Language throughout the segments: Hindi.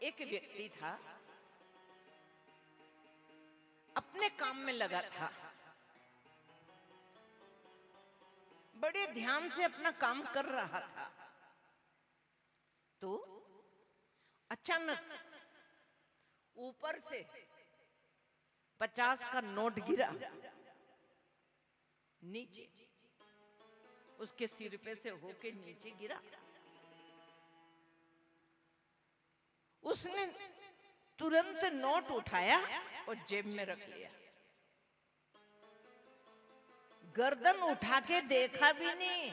एक व्यक्ति था, अपने काम में लगा था, बड़े ध्यान से अपना काम कर रहा था। तो अचानक ऊपर से 50 का नोट गिरा नीचे, उसके सिर पे से होके नीचे गिरा। उसने तुरंत नोट उठाया और जेब में रख लिया। गर्दन उठा के देखा भी नहीं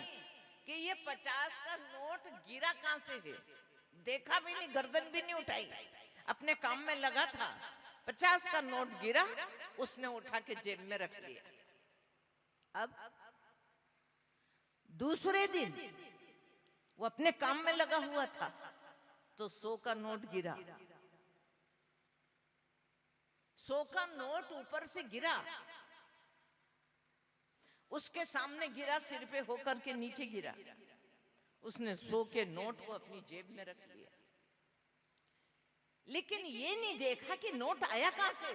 कि ये 50 का नोट गिरा कहां से है, देखा भी नहीं, गर्दन भी नहीं उठाई, अपने काम में लगा था। 50 का नोट गिरा, उसने उठा के जेब में रख लिया। अब दूसरे दिन वो अपने काम में लगा हुआ था, तो 100 का नोट गिरा। 100 का नोट ऊपर से गिरा, उसके सामने गिरा, सिर पे होकर के नीचे गिरा। उसने 100 के नोट को अपनी जेब में रख लिया, लेकिन ये नहीं देखा कि नोट आया कहां से,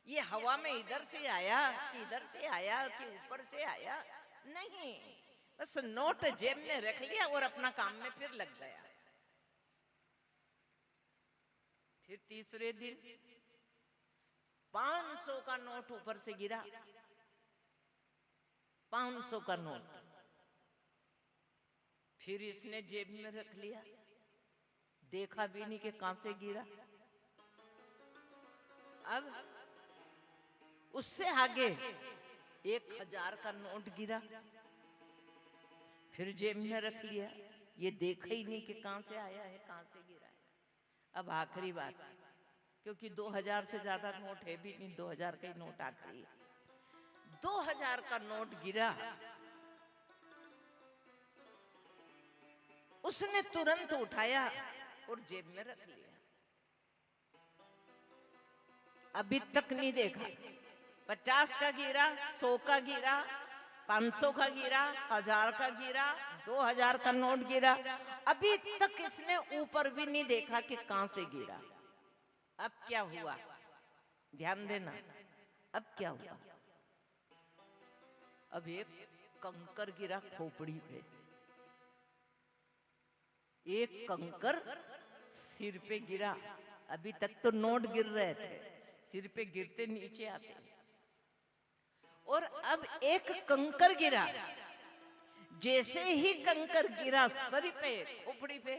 ये हवा में इधर से आया कि इधर से आया कि ऊपर से आया, नहीं, बस नोट जेब में रख लिया और अपना काम में फिर लग गया। फिर तीसरे दिन 500 का नोट ऊपर से गिरा, 500 का नोट, फिर इसने जेब में रख लिया, देखा भी नहीं कि कहां से गिरा। अब उससे आगे 1000 का नोट गिरा, फिर जेब में रख लिया, ये देखा ही नहीं कि कहां से आया है, कहां से गिरा है। अब आखिरी बात, क्योंकि 2000 से ज्यादा नोट है भी नहीं, 2000 का ही नोट आखिरी है। 2000 का नोट गिरा, उसने तुरंत उठाया और जेब में रख लिया। अभी तक नहीं देखा, 50 का गिरा, 100 का गिरा, 500 का गिरा, 1000 का गिरा, 2000 का नोट गिरा, अभी तक इसने ऊपर भी नहीं देखा कि कहां से गिरा। अब क्या हुआ, ध्यान देना, अब क्या हुआ। अब एक कंकर गिरा खोपड़ी पे, एक कंकर सिर पे गिरा। अभी तक तो नोट गिर रहे थे, सिर पे गिरते नीचे आते, और अब एक कंकर गिरा। जैसे ही कंकर गिरा सर पे, खोपड़ी पे,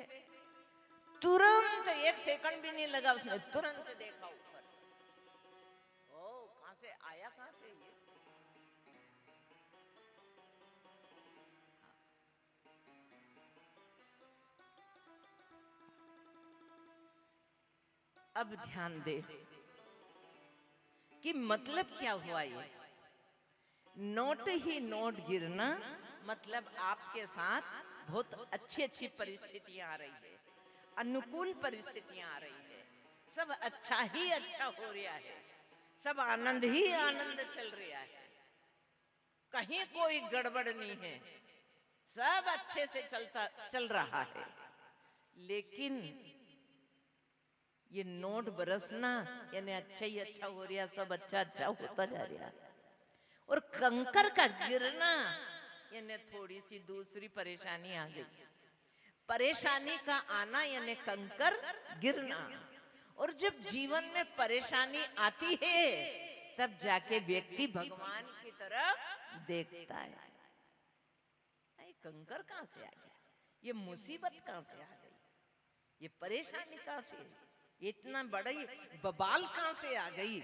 तुरंत 1 सेकंड भी नहीं लगा, उसने तुरंत देखा ऊपर, ओ कहां से आया, कहां से ये। अब ध्यान दे कि मतलब क्या हुआ। ये नोट ही नोट गिरना मतलब आपके साथ बहुत अच्छी अच्छी परिस्थितियां आ रही है, अनुकूल परिस्थितियां आ रही है, सब अच्छा ही अच्छा हो रहा है, सब आनंद ही आनंद चल रहा है, कहीं कोई गड़बड़ नहीं है, सब अच्छे से चल रहा है। लेकिन ये नोट बरसना यानी अच्छा ही अच्छा हो रहा, सब अच्छा अच्छा होता जा रहा है, और कंकर का गिरना यानी थोड़ी सी दूसरी परेशानी आ गई। परेशानी का आना यानी कंकर गिरना, और जब जीवन में परेशानी आती है तब जाके व्यक्ति भगवान की तरफ देखता है। ये कंकर कहां से आ गया, ये मुसीबत कहां से आ गई, ये परेशानी कहां से, इतना बड़ी बवाल कहां से आ गई,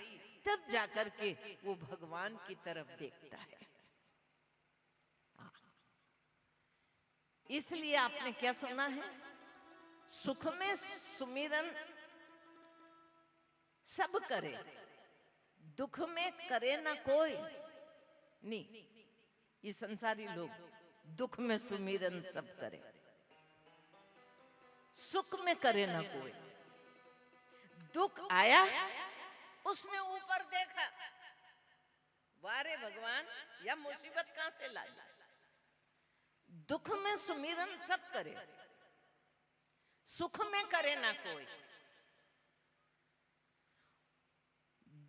तब जाकर के वो भगवान की तरफ देखता है। इसलिए आपने क्या सुना है, सुख में सुमिरन सब करे, दुख में करे ना कोई। नहीं, ये संसारी लोग दुख में सुमिरन सब करे, सुख में करे ना कोई। दुख आया, उसने ऊपर देखा, वारे भगवान या मुसीबत कहां से लाई। दुख में सुमिरन सब करे, सुख में करे ना कोई।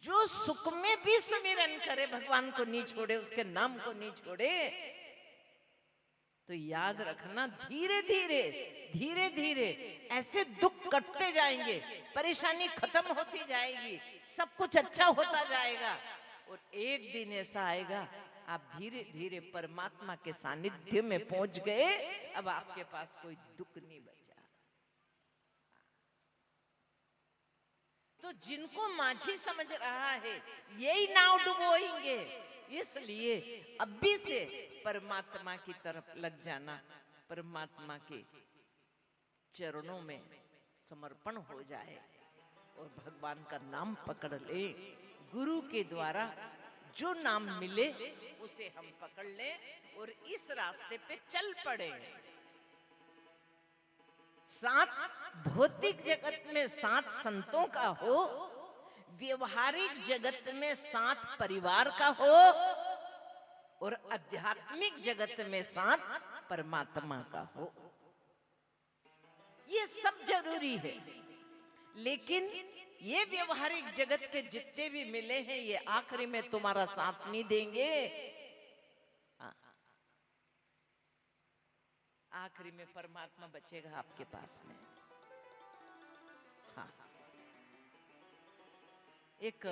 जो सुख में भी सुमिरन करे, भगवान को नहीं छोड़े, उसके नाम को नहीं छोड़े, तो याद रखना धीरे धीरे धीरे धीरे ऐसे दुख कटते जाएंगे, परेशानी खत्म होती जाएगी, सब कुछ अच्छा होता जाएगा। और एक दिन ऐसा आएगा आप धीरे धीरे परमात्मा के सानिध्य में पहुंच गए, अब आपके पास कोई दुख नहीं बचा। तो जिनको माझी समझ रहा है यही नाव डुबोएंगे, इसलिए अभी से परमात्मा की तरफ लग जाना, परमात्मा के चरणों में समर्पण हो जाए और भगवान का नाम पकड़ ले। गुरु के द्वारा जो नाम मिले उसे हम पकड़ लें और इस रास्ते पे चल पड़े। साथ भौतिक जगत में साथ संतों का हो, व्यवहारिक जगत में साथ परिवार का हो, और आध्यात्मिक जगत में साथ परमात्मा का हो। ये सब जरूरी है, लेकिन ये व्यवहारिक जगत के जितने भी मिले हैं ये आखिरी में तुम्हारा साथ नहीं देंगे। आखिरी में परमात्मा बचेगा आपके पास में। हाँ, एक